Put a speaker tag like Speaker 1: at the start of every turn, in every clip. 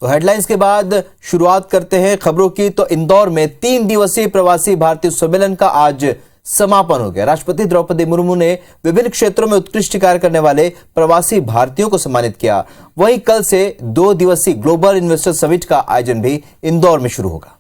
Speaker 1: तो हेडलाइंस के बाद शुरुआत करते हैं खबरों की। तो इंदौर में 3 दिवसीय प्रवासी भारतीय सम्मेलन का आज समापन हो गया। राष्ट्रपति द्रौपदी मुर्मू ने विभिन्न क्षेत्रों में उत्कृष्ट कार्य करने वाले प्रवासी भारतीयों को सम्मानित किया। वहीं कल से 2 दिवसीय ग्लोबल इन्वेस्टर समिट का आयोजन भी इंदौर में शुरू होगा।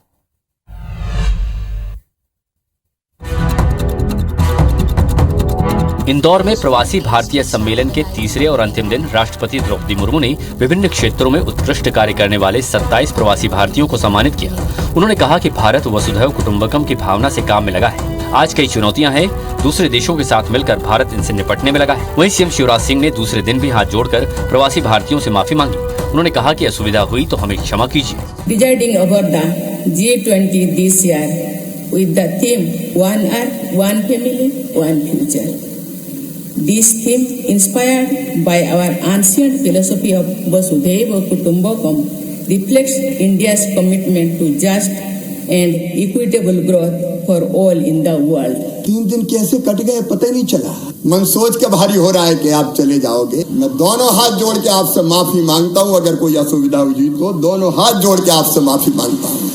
Speaker 2: इंदौर में प्रवासी भारतीय सम्मेलन के तीसरे और अंतिम दिन राष्ट्रपति द्रौपदी मुर्मू ने विभिन्न क्षेत्रों में उत्कृष्ट कार्य करने वाले 27 प्रवासी भारतीयों को सम्मानित किया। उन्होंने कहा कि भारत वसुधैव कुटुंबकम की भावना से काम में लगा है। आज कई चुनौतियां हैं, दूसरे देशों के साथ मिलकर भारत इनसे निपटने में लगा है। वहीं सीएम शिवराज सिंह ने दूसरे दिन भी हाथ जोड़कर प्रवासी भारतीयों से माफी मांगी। उन्होंने कहा कि असुविधा हुई तो हमें क्षमा कीजिए।
Speaker 3: Presiding over the G20 this year with the theme One Earth, One Family, One Future. This theme, inspired by our ancient philosophy of Vasudhaiva Kutumbakam, reflects India's commitment to just and equitable growth for all in the world.
Speaker 4: 3 दिन कैसे cut गए पता ही नहीं चला। मन सोच के भारी हो रहा है कि आप चले जाओगे। मैं दोनों हाथ जोड़ के आपसे माफी मांगता हूँ। अगर कोई असुविधा हुई तो दोनों हाथ जोड़ के आपसे माफी मांगता हूँ।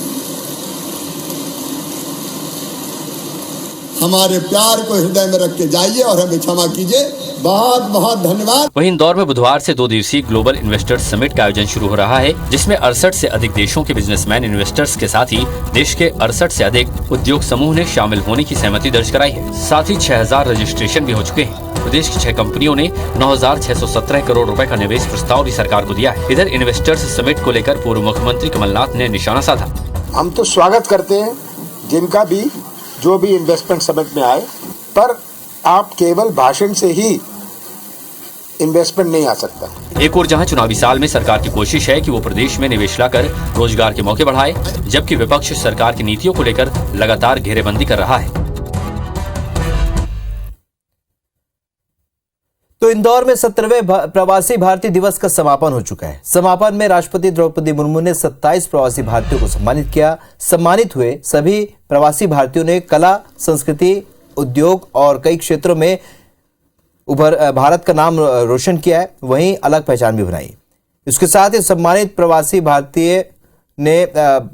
Speaker 4: हमारे प्यार को हृदय में रख के जाइए और हमें क्षमा कीजिए। बहुत बहुत धन्यवाद।
Speaker 2: वहीं इंदौर में बुधवार से 2 दिवसीय ग्लोबल इन्वेस्टर्स समिट का आयोजन शुरू हो रहा है, जिसमें 68 से अधिक देशों के बिजनेसमैन इन्वेस्टर्स के साथ ही देश के 68 से अधिक उद्योग समूह ने शामिल होने की सहमति दर्ज कराई है। साथ ही 6000 रजिस्ट्रेशन भी हो चुके हैं। प्रदेश की 6 कंपनियों ने 9617 करोड़ रुपए का निवेश प्रस्ताव भी सरकार को दिया है। इधर इन्वेस्टर्स समिट को लेकर पूर्व मुख्यमंत्री कमलनाथ ने निशाना साधा।
Speaker 5: हम तो स्वागत करते हैं जिनका भी जो भी इन्वेस्टमेंट समिट में आए, पर आप केवल भाषण से ही इन्वेस्टमेंट नहीं आ सकता।
Speaker 2: एक और जहां चुनावी साल में सरकार की कोशिश है कि वो प्रदेश में निवेश लाकर रोजगार के मौके बढ़ाए, जबकि विपक्ष सरकार की नीतियों को लेकर लगातार घेरेबंदी कर रहा है।
Speaker 1: तो इंदौर में 17वें प्रवासी भारतीय दिवस का समापन हो चुका है। समापन में राष्ट्रपति द्रौपदी मुर्मू ने 27 प्रवासी भारतीयों को सम्मानित किया। सम्मानित हुए सभी प्रवासी भारतीयों ने कला, संस्कृति, उद्योग और कई क्षेत्रों में भारत का नाम रोशन किया है। वहीं अलग पहचान भी बनाई। इसके साथ ही सम्मानित प्रवासी भारतीय ने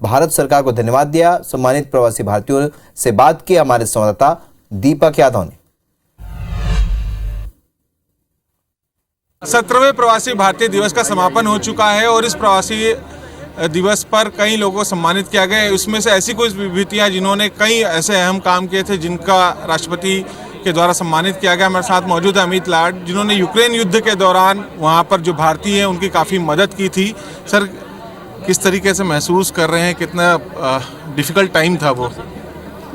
Speaker 1: भारत सरकार को धन्यवाद दिया। सम्मानित प्रवासी भारतीयों से बात की हमारे संवाददाता दीपक यादव ने।
Speaker 6: 17वें प्रवासी भारतीय दिवस का समापन हो चुका है और इस प्रवासी दिवस पर कई लोगों को सम्मानित किया गया है। उसमें से ऐसी कुछ विभूतियां जिन्होंने कई ऐसे अहम काम किए थे जिनका राष्ट्रपति के द्वारा सम्मानित किया गया। हमारे साथ मौजूद है अमित लाड, जिन्होंने यूक्रेन युद्ध के दौरान वहां पर जो भारतीय हैं उनकी काफ़ी मदद की थी। सर, किस तरीके से महसूस कर रहे हैं, कितना डिफ़िकल्ट टाइम था वो?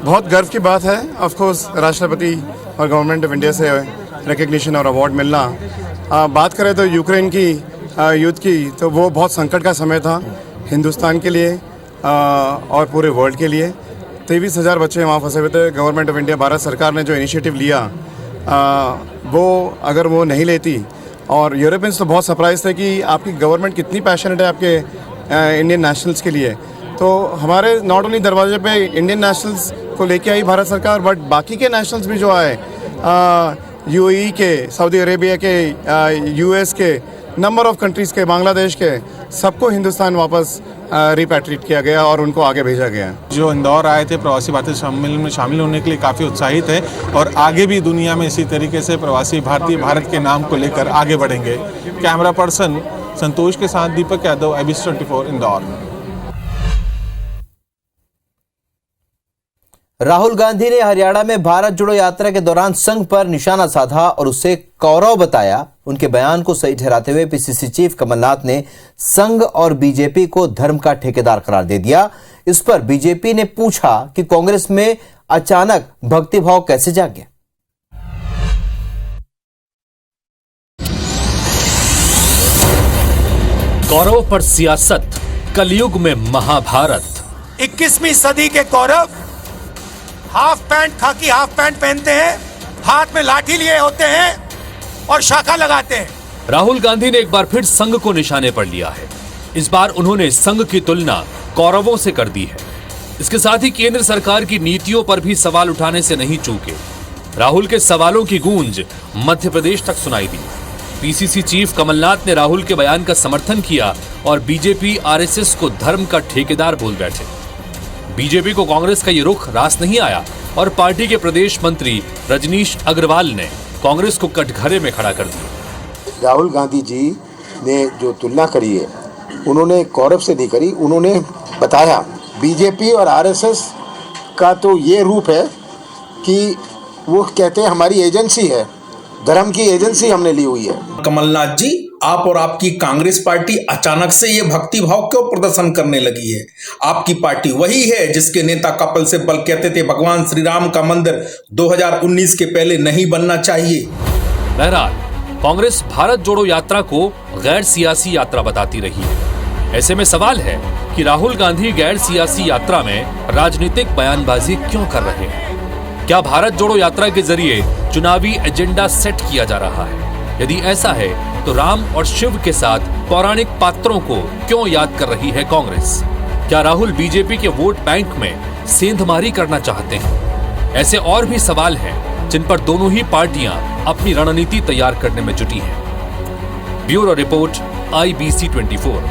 Speaker 7: बहुत गर्व की बात है। ऑफ कोर्स राष्ट्रपति और गवर्नमेंट ऑफ इंडिया से रिकग्निशन और अवार्ड मिलना। बात करें तो यूक्रेन की युद्ध की, तो वो बहुत संकट का समय था हिंदुस्तान के लिए और पूरे वर्ल्ड के लिए। 23,000 बच्चे वहाँ फंसे हुए थे। गवर्नमेंट ऑफ इंडिया, भारत सरकार ने जो इनिशिएटिव लिया, वो अगर वो नहीं लेती, और यूरोपियंस तो बहुत सरप्राइज थे कि आपकी गवर्नमेंट कितनी पैशनेट है आपके इंडियन नेशनल्स के लिए। तो हमारे नॉट ओनली दरवाजे पे इंडियन नेशनल्स को लेके आई भारत सरकार, बट बाकी के नेशनल्स भी जो आए, यूएई के, सऊदी अरेबिया के, यूएस के, नंबर ऑफ कंट्रीज़ के, बांग्लादेश के, सबको हिंदुस्तान वापस रिपैट्रिएट किया गया और उनको आगे भेजा गया। जो
Speaker 6: इंदौर आए थे प्रवासी भारतीय सम्मेलन में शामिल होने के लिए काफ़ी उत्साहित है और आगे भी दुनिया में इसी तरीके से प्रवासी भारतीय भारत के नाम को लेकर आगे बढ़ेंगे। कैमरा पर्सन संतोष के साथ दीपक यादव, IBC 24 इंदौर।
Speaker 1: राहुल गांधी ने हरियाणा में भारत जोड़ो यात्रा के दौरान संघ पर निशाना साधा और उसे कौरव बताया। उनके बयान को सही ठहराते हुए PCC चीफ कमलनाथ ने संघ और बीजेपी को धर्म का ठेकेदार करार दे दिया। इस पर बीजेपी ने पूछा कि कांग्रेस में अचानक भक्तिभाव कैसे जाग गया।
Speaker 8: कौरव पर सियासत, कलयुग में महाभारत।
Speaker 9: 21वीं सदी के कौरव हाफ पैंट, खाकी हाफ पैंट पहनते हैं, हाथ में लाठी लिए होते हैं और शाखा लगाते हैं।
Speaker 8: राहुल गांधी ने एक बार फिर संघ को निशाने पर लिया है। इस बार उन्होंने संघ की तुलना कौरवों से कर दी है। इसके साथ ही केंद्र सरकार की नीतियों पर भी सवाल उठाने से नहीं चूके। राहुल के सवालों की गूंज मध्य प्रदेश तक सुनाई दी। पीसीसी चीफ कमलनाथ ने राहुल के बयान का समर्थन किया और बीजेपी आरएसएस को धर्म का ठेकेदार बोल बैठे। बीजेपी को कांग्रेस का ये रुख रास नहीं आया और पार्टी के प्रदेश मंत्री रजनीश अग्रवाल ने कांग्रेस को कटघरे में खड़ा कर दिया।
Speaker 5: राहुल गांधी जी ने जो तुलना करी है उन्होंने कौरव से नहीं करी। उन्होंने बताया बीजेपी और आरएसएस का तो ये रूप है कि वो कहते हैं हमारी एजेंसी है, धर्म की एजेंसी हमने ली हुई है।
Speaker 10: कमलनाथ जी, आप और आपकी कांग्रेस पार्टी अचानक से ये भक्ति भाव क्यों प्रदर्शन करने लगी है? आपकी पार्टी वही है जिसके नेता कपिल सिब्बल कहते थे भगवान श्री राम का मंदिर 2019 के पहले नहीं बनना चाहिए।
Speaker 8: बहरहाल कांग्रेस भारत जोड़ो यात्रा को गैर सियासी यात्रा बताती रही है। ऐसे में सवाल है कि राहुल गांधी गैर सियासी यात्रा में राजनीतिक बयानबाजी क्यों कर रहे हैं? क्या भारत जोड़ो यात्रा के जरिए चुनावी एजेंडा सेट किया जा रहा है? यदि ऐसा है तो राम और शिव के साथ पौराणिक पात्रों को क्यों याद कर रही है कांग्रेस? क्या राहुल बीजेपी के वोट बैंक में सेंधमारी करना चाहते हैं? ऐसे और भी सवाल हैं जिन पर दोनों ही पार्टियां अपनी रणनीति तैयार करने में जुटी हैं। Bureau report IBC 24।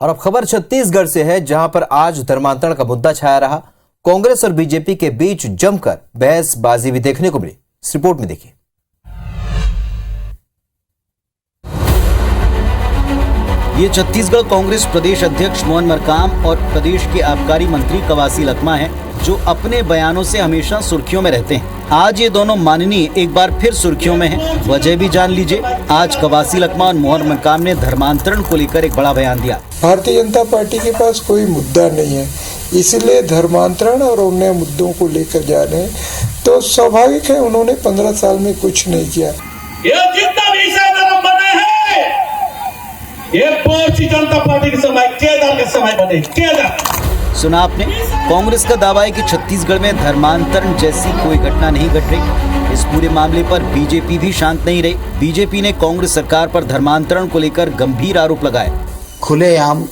Speaker 1: और अब खबर छत्तीसगढ़ से है, जहां पर आज धर्मांतरण का मुद्दा छाया रहा। कांग्रेस और बीजेपी के बीच जमकर बहसबाजी भी देखने को मिली। इस रिपोर्ट में देखिए।
Speaker 11: ये छत्तीसगढ़ कांग्रेस प्रदेश अध्यक्ष मोहन मरकाम और प्रदेश के आबकारी मंत्री कवासी लखमा हैं, जो अपने बयानों से हमेशा सुर्खियों में रहते हैं। आज ये दोनों माननीय एक बार फिर सुर्खियों में हैं। वजह भी जान लीजिए। आज कवासी लखमा और मोहन मरकाम ने धर्मांतरण को लेकर एक बड़ा बयान दिया।
Speaker 12: भारतीय जनता पार्टी के पास कोई मुद्दा नहीं है, इसलिए धर्मांतरण और अन्य मुद्दों को लेकर जा रहे हैं, तो स्वाभाविक है उन्होंने 15 साल में कुछ नहीं किया।
Speaker 13: ये जितना भी धर्म बने हैं, ये भारतीय जनता पार्टी के समय केदार के समय बने। केदार
Speaker 11: सुना आपने? कांग्रेस का दावा है कि छत्तीसगढ़ में धर्मांतरण जैसी कोई घटना नहीं घट रही। इस पूरे मामले पर बीजेपी भी शांत नहीं रही। बीजेपी ने कांग्रेस सरकार पर धर्मांतरण को लेकर गंभीर आरोप लगाए।
Speaker 14: खुलेआम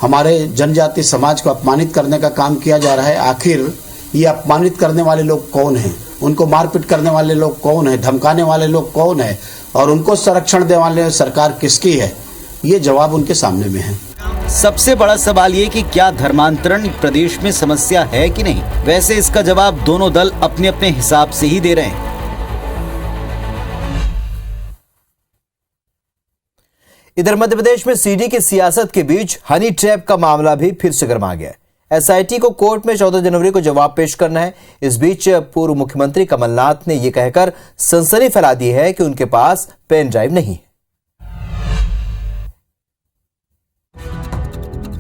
Speaker 14: हमारे जनजाति समाज को अपमानित करने का काम किया जा रहा है। आखिर ये अपमानित करने वाले लोग कौन हैं? उनको मारपीट करने वाले लोग कौन हैं? धमकाने वाले लोग कौन हैं? और उनको संरक्षण देने वाले सरकार किसकी है? ये जवाब उनके सामने में है।
Speaker 11: सबसे बड़ा सवाल ये कि क्या धर्मांतरण प्रदेश में समस्या है कि नहीं? वैसे इसका जवाब दोनों दल अपने अपने हिसाब से ही दे रहे हैं।
Speaker 1: इधर मध्य प्रदेश में सीडी की सियासत के बीच हनी ट्रैप का मामला भी फिर से गर्मा गया है। एसआईटी को कोर्ट में 14 जनवरी को जवाब पेश करना है। इस बीच पूर्व मुख्यमंत्री कमलनाथ ने यह कहकर सनसनी फैला दी है कि उनके पास पेन ड्राइव नहीं है।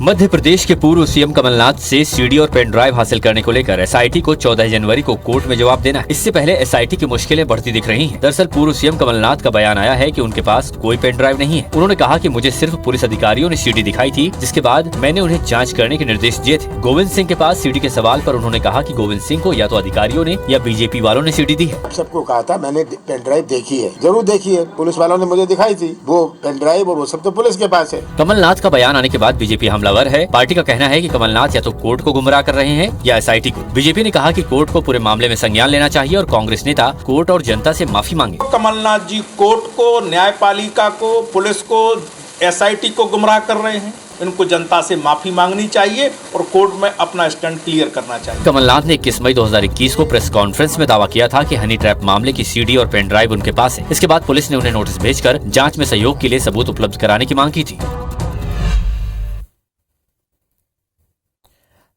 Speaker 2: मध्य प्रदेश के पूर्व सीएम कमलनाथ से सीडी और पेन ड्राइव हासिल करने को लेकर एसआईटी को 14 जनवरी को कोर्ट में जवाब देना है। इससे पहले एसआईटी की मुश्किलें बढ़ती दिख रही हैं। दरअसल पूर्व सीएम कमलनाथ का बयान आया है कि उनके पास कोई पेन ड्राइव नहीं है। उन्होंने कहा कि मुझे सिर्फ पुलिस अधिकारियों ने सीडी दिखाई थी, जिसके बाद मैंने उन्हें जाँच करने के निर्देश दिए थे। गोविंद सिंह के पास सीडी के सवाल पर उन्होंने कहा कि गोविंद सिंह को या तो अधिकारियों ने या बीजेपी वालों ने सीडी दी है।
Speaker 5: सबको कहा था मैंने पेन ड्राइव देखी है, जरूर देखी है, पुलिस वालों ने मुझे दिखाई थी। वो पेन ड्राइव और वो सब तो पुलिस के पास है।
Speaker 2: कमलनाथ का बयान आने के बाद बीजेपी हमलावर है। पार्टी का कहना है कि कमलनाथ या तो कोर्ट को गुमराह कर रहे हैं या एसआईटी को। बीजेपी ने कहा कि कोर्ट को पूरे मामले में संज्ञान लेना चाहिए और कांग्रेस नेता कोर्ट और जनता से माफी मांगे।
Speaker 10: कमलनाथ जी कोर्ट को, न्यायपालिका को, पुलिस को, एसआईटी को गुमराह कर रहे हैं। इनको जनता से माफी मांगनी चाहिए और कोर्ट में अपना स्टैंड क्लियर करना चाहिए।
Speaker 2: कमलनाथ ने 21 मई 2021 को प्रेस कॉन्फ्रेंस में दावा किया था कि हनी ट्रैप मामले की सीडी और पेन ड्राइव उनके पास है। इसके बाद पुलिस ने उन्हें नोटिस भेजकर जांच में सहयोग के लिए सबूत उपलब्ध कराने की मांग की थी।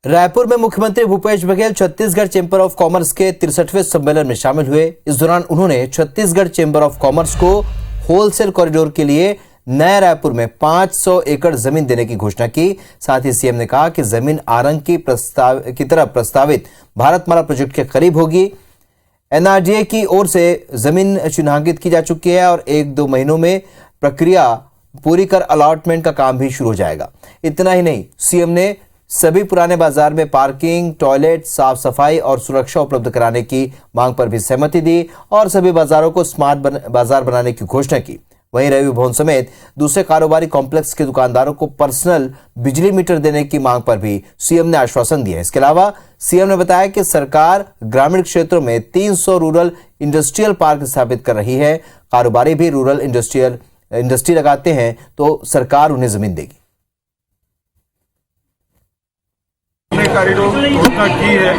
Speaker 1: रायपुर में मुख्यमंत्री Bhupesh Baghel Chhattisgarh chamber of commerce के 63वें सम्मेलन में शामिल हुए। इस दौरान उन्होंने छत्तीसगढ़ चैंबर ऑफ कॉमर्स को होलसेल कॉरिडोर के लिए नया रायपुर में 500 एकड़ जमीन देने की घोषणा की। साथ ही सीएम ने कहा कि जमीन आरंग की तरफ प्रस्तावित भारतमाला प्रोजेक्ट के करीब होगी। एनआरडीए की ओर से जमीन चिन्हांकित की जा चुकी है और 1-2 महीनों में प्रक्रिया पूरी कर अलॉटमेंट का काम भी शुरू हो जाएगा। इतना ही नहीं, सीएम ने सभी पुराने बाजार में पार्किंग, टॉयलेट, साफ सफाई और सुरक्षा उपलब्ध कराने की मांग पर भी सहमति दी और सभी बाजारों को स्मार्ट बाजार बनाने की घोषणा की। वहीं रवि भवन समेत दूसरे कारोबारी कॉम्प्लेक्स के दुकानदारों को पर्सनल बिजली मीटर देने की मांग पर भी सीएम ने आश्वासन दिया। इसके अलावा सीएम ने बताया कि सरकार ग्रामीण क्षेत्रों में 300 रूरल इंडस्ट्रियल पार्क स्थापित कर रही है। कारोबारी भी रूरल इंडस्ट्री लगाते हैं तो सरकार उन्हें जमीन देगी।
Speaker 15: कॉरिडोर घोषणा की है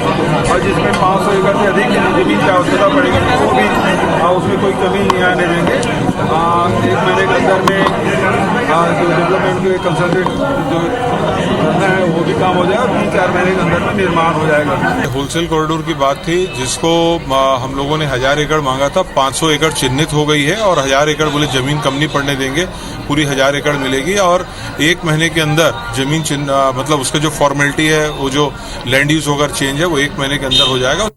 Speaker 15: और जिसमें 500 एकड़ से अधिक की जमीन की आवश्यकता पड़ेगी वो भी उसमें कोई कमी नहीं आने देंगे। 1 महीने के अंदर में जो डेवलपमेंट के कंसल्टेंट जो करना है वो भी काम हो जाएगा। 3-4 महीने के अंदर में निर्माण हो जाएगा।
Speaker 6: होलसेल कॉरिडोर की बात थी जिसको हम लोगों ने 1000 एकड़ मांगा था। 500 एकड़ चिन्हित हो गई है और 1000 एकड़ बोले जमीन कम नहीं पड़ने देंगे, पूरी 1000 एकड़ मिलेगी और 1 महीने के अंदर जमीन मतलब उसका जो फॉर्मेलिटी है वो जो लैंड यूज होकर चेंज है वो 1 महीने के अंदर हो जाएगा।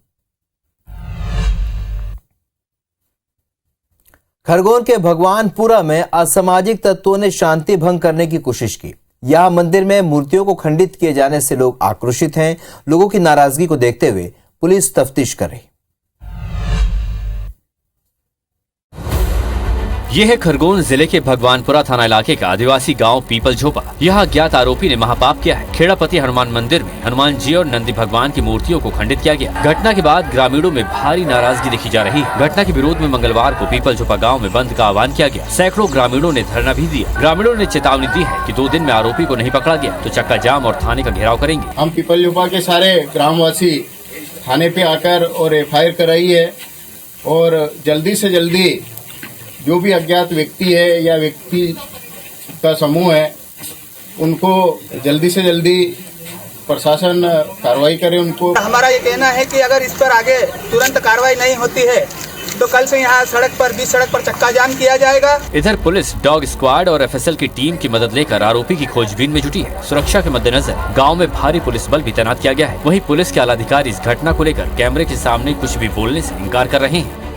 Speaker 1: खरगोन के भगवानपुरा में असामाजिक तत्वों ने शांति भंग करने की कोशिश की। यहां मंदिर में मूर्तियों को खंडित किए जाने से लोग आक्रोशित हैं। लोगों की नाराजगी को देखते हुए पुलिस तफ्तीश कर रही।
Speaker 2: यह है खरगोन जिले के भगवानपुरा थाना इलाके का आदिवासी गांव पीपल झोपा। यहाँ अज्ञात आरोपी ने महापाप किया है। खेड़ापति हनुमान मंदिर में हनुमान जी और नंदी भगवान की मूर्तियों को खंडित किया गया। घटना के बाद ग्रामीणों में भारी नाराजगी देखी जा रही है। घटना के विरोध में मंगलवार को पीपल झोपा गाँव में बंद का आह्वान किया गया। सैकड़ों ग्रामीणों ने धरना भी दिया। ग्रामीणों ने चेतावनी दी है कि 2 दिन में आरोपी को नहीं पकड़ा गया तो चक्का जाम और थाने का घेराव करेंगे।
Speaker 16: हम पीपल झोपा के सारे ग्रामवासी थाने पे आकर और FIR कराई है और जल्दी से जल्दी जो भी अज्ञात व्यक्ति है या व्यक्ति का समूह है उनको जल्दी से जल्दी प्रशासन कार्रवाई करे। उनको
Speaker 17: हमारा ये कहना है कि अगर इस पर आगे तुरंत कार्रवाई नहीं होती है तो कल से यहाँ बीच सड़क पर चक्का जाम किया जाएगा।
Speaker 2: इधर पुलिस डॉग स्क्वाड और FSL की टीम की मदद लेकर आरोपी की खोजबीन में जुटी है। सुरक्षा के मद्देनजर गांव में भारी पुलिस बल भी तैनात किया गया है। वहीं पुलिस के आलाधिकारी इस घटना को लेकर कैमरे के सामने कुछ भी बोलने से इनकार कर रहे हैं।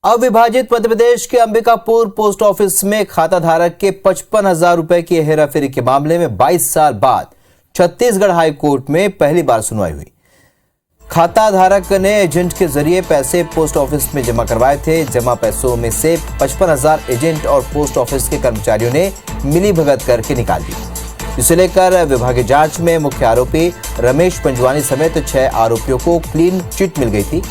Speaker 1: अविभाजित मध्य प्रदेश के अंबिकापुर पोस्ट ऑफिस में खाता धारक के 55,000 रुपए की हेराफेरी के मामले में 22 साल बाद छत्तीसगढ़ हाई कोर्ट में पहली बार सुनवाई हुई। खाता धारक ने एजेंट के जरिए पैसे पोस्ट ऑफिस में जमा करवाए थे। जमा पैसों में से 55,000 एजेंट और पोस्ट ऑफिस के कर्मचारियों ने मिलीभगत करके निकाल दी। इसे लेकर विभागीय जांच में मुख्य आरोपी रमेश पंजवानी समेत 6 आरोपियों को क्लीन चिट मिल गई थी।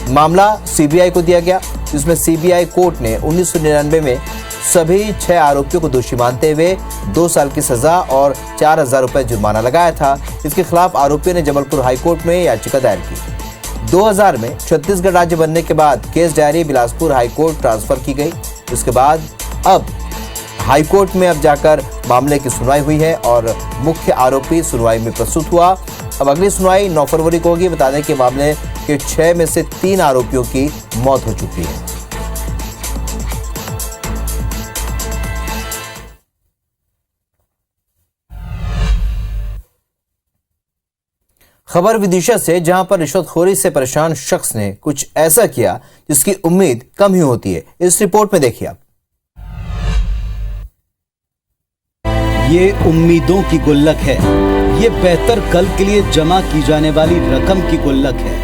Speaker 1: मामला CBI को दिया गया, जिसमें CBI कोर्ट ने 1999 में सभी 6 आरोपियों को दोषी मानते हुए 2 साल की सजा और 4,000 रुपए जुर्माना लगाया था। इसके खिलाफ आरोपियों ने जबलपुर हाईकोर्ट में याचिका दायर की। 2000 में छत्तीसगढ़ राज्य बनने के बाद case diary Bilaspur high court transfer की गई। उसके बाद अब हाईकोर्ट में अब जाकर मामले की सुनवाई हुई है और मुख्य आरोपी सुनवाई में प्रस्तुत हुआ। अब अगली सुनवाई 9 फरवरी को होगी। बता दें कि मामले के 6 में से 3 आरोपियों की मौत हो चुकी है। खबर विदिशा से, जहां पर रिश्वतखोरी से परेशान शख्स ने कुछ ऐसा किया जिसकी उम्मीद कम ही होती है। इस रिपोर्ट में देखिए आप।
Speaker 11: ये उम्मीदों की गुल्लक है। ये बेहतर कल के लिए जमा की जाने वाली रकम की गुल्लक है।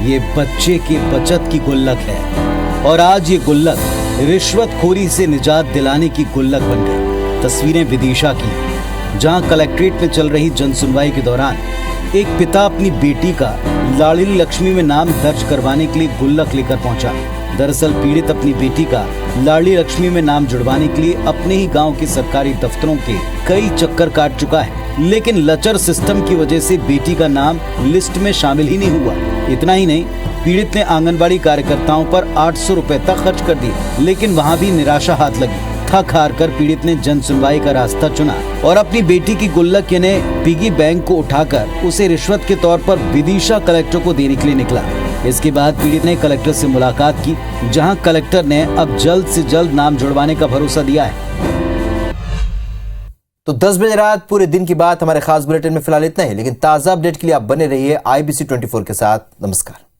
Speaker 11: ये बच्चे की बचत की गुल्लक है और आज ये गुल्लक रिश्वतखोरी से निजात दिलाने की गुल्लक बन गई। तस्वीरें विदिशा की, जहां कलेक्ट्रेट में चल रही जनसुनवाई के दौरान एक पिता अपनी बेटी का लाड़ली लक्ष्मी में नाम दर्ज करवाने के लिए गुल्लक लेकर पहुंचा। दरअसल पीड़ित अपनी बेटी का लाड़ली लक्ष्मी में नाम जुड़वाने के लिए अपने ही गांव के सरकारी दफ्तरों के कई चक्कर काट चुका है, लेकिन लचर सिस्टम की वजह से बेटी का नाम लिस्ट में शामिल ही नहीं हुआ। इतना ही नहीं, पीड़ित ने आंगनबाड़ी कार्यकर्ताओं पर 800 रुपए तक खर्च कर दिए, लेकिन वहां भी निराशा हाथ लगी। थक हार कर पीड़ित ने जन सुनवाई का रास्ता चुना और अपनी बेटी की गुल्लक यानी पिगी बैंक को उठाकर उसे रिश्वत के तौर पर विदिशा कलेक्टर को देने के लिए निकला। इसके बाद पीड़ित ने कलेक्टर से मुलाकात की, जहां कलेक्टर ने अब जल्द से जल्द नाम जुड़वाने का भरोसा दिया है।
Speaker 1: तो 10 बजे रात पूरे दिन की बात हमारे खास बुलेटिन में फिलहाल इतना ही, लेकिन ताजा अपडेट के लिए आप बने रहिए IBC 24 के साथ। नमस्कार।